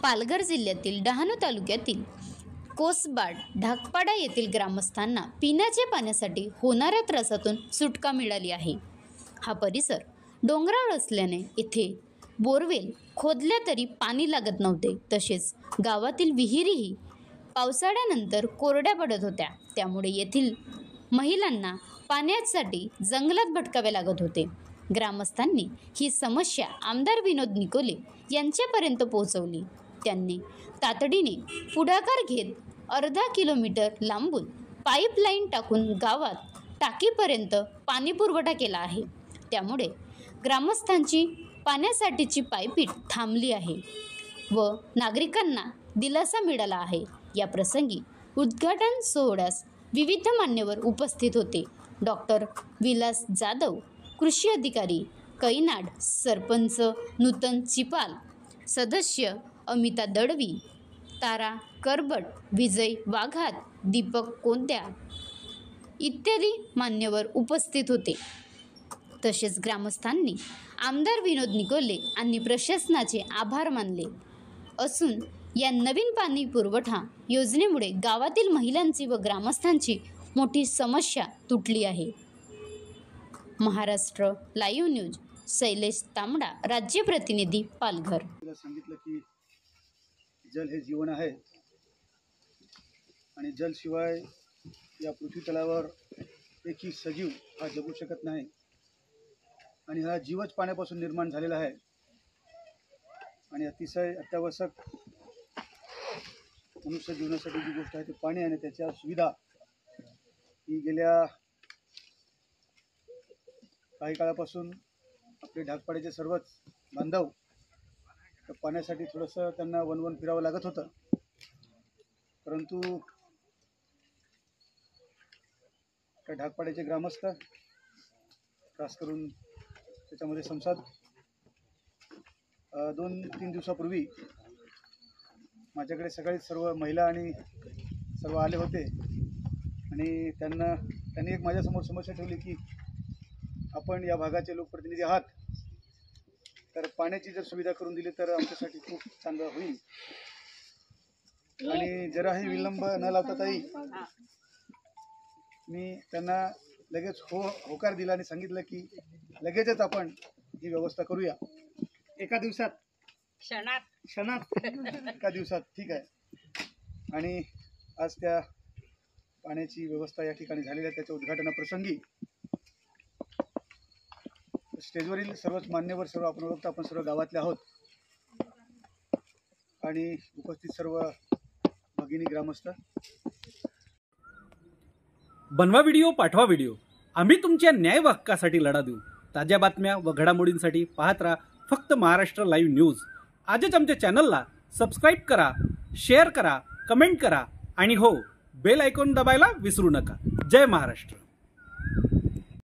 पालघर जिल्ह्यातील डहाणू तालुक्यातील कोसबाड ढाकपाडा येथील ग्रामस्थांना पिण्याच्या पाण्यासाठी होणाऱ्या त्रासातून सुटका मिळाली आहे। हा परिसर डोंगराळ असल्याने इथे बोरवेल खोदल्या तरी पाणी लागत नव्हते। तसेच गावातील विहिरीही पावसाळ्यानंतर कोरड्या पडत होत्या। त्यामुळे येथील महिलांना पाण्यासाठी जंगलात भटकावे लागत होते। ग्रामस्थांनी ही समस्या आमदार विनोद निकोले यांच्यापर्यंत पोहोचवली। त्यांनी तातडीने पुढाकार घेत अर्धा किलोमीटर लांबून पाईपलाईन टाकून गावात टाकीपर्यंत पाणी पुरवठा केला आहे। त्यामुळे ग्रामस्थांची पाण्यासाठीची पायपीट थांबली आहे व नागरिकांना दिलासा मिळाला आहे। या प्रसंगी उद्घाटन सोहळ्यास विविध मान्यवर उपस्थित होते। डॉक्टर विलास जाधव, कृषी अधिकारी कैनाड, सरपंच नूतन चिपाल, सदस्य अमिता दळवी, तारा करबट, विजय वाघात, दीपक कोंद्या इत्यादी मान्यवर उपस्थित होते। तसेच ग्रामस्थांनी आमदार विनोद निकोले आणि प्रशासनाचे आभार मानले असून या नवीन पाणी पुरवठा योजनेमुळे गावातील महिलांची व ग्रामस्थांची मोठी समस्या तुटली आहे। महाराष्ट्र लाईव्ह न्यूज, शैलेश तांबडा, राज्य प्रतिनिधी, पालघर। सांगितलं की जल हे जीवन आहे आणि जल शिवाय या पृथ्वी तलावर एकही सजीव हा जगू शकत नाही आणि हा जीवच पाण्यापासून निर्माण झालेला आहे आणि अतिशय अत्यावश्यक मनुष्य जीवनासाठी जी गोष्ट आहे ते पाणी आहे। त्याच्या सुविधा ही गेल्या काही काळापासून आपले ढाकपाड्याचे सर्वच बांधव पाण्यासाठी थोडंसं त्यांना वनवन फिरावं लागत होतं, परंतु त्या ढाकपाड्याचे ग्रामस्थ खास करून त्याच्यामध्ये संसद 2-3 दिवसापूर्वी माझ्याकडे सकाळी सर्व महिला आणि सर्व आले होते आणि त्यांनी एक माझ्यासमोर समस्या ठेवली की आपण या भागाचे लोकप्रतिनिधी आहात, तर पाण्याची जर सुविधा करून दिली तर आमच्यासाठी खूप चांगलं होईल आणि जराही विलंब न लावता ताई मी त्यांना लगेच होकार दिला आणि सांगितलं की लगेचच आपण ही व्यवस्था करूया एका दिवसात, क्षणात एका दिवसात, ठीक आहे। आणि आज त्या पाण्याची व्यवस्था या ठिकाणी झालेली आहे। त्याच्या उद्घाटनाप्रसंगी स्टेजवरील सर्वच मान्यवर, सर्व आपण ओळखतो, आपण सर्व गावातले आहोत आणि उपस्थित सर्व भगिनी ग्रामस्थ। बनवा व्हिडिओ, पाठवा व्हिडिओ, आम्ही तुमच्या न्याय हक्कासाठी लढा देऊ। ताज्या बातम्या व घडामोडींसाठी पाहत राहा फक्त महाराष्ट्र लाईव्ह न्यूज। आजच आमच्या चॅनलला सबस्क्राईब करा, शेअर करा, कमेंट करा आणि हो, बेल आयकॉन दबायला विसरू नका। जय महाराष्ट्र।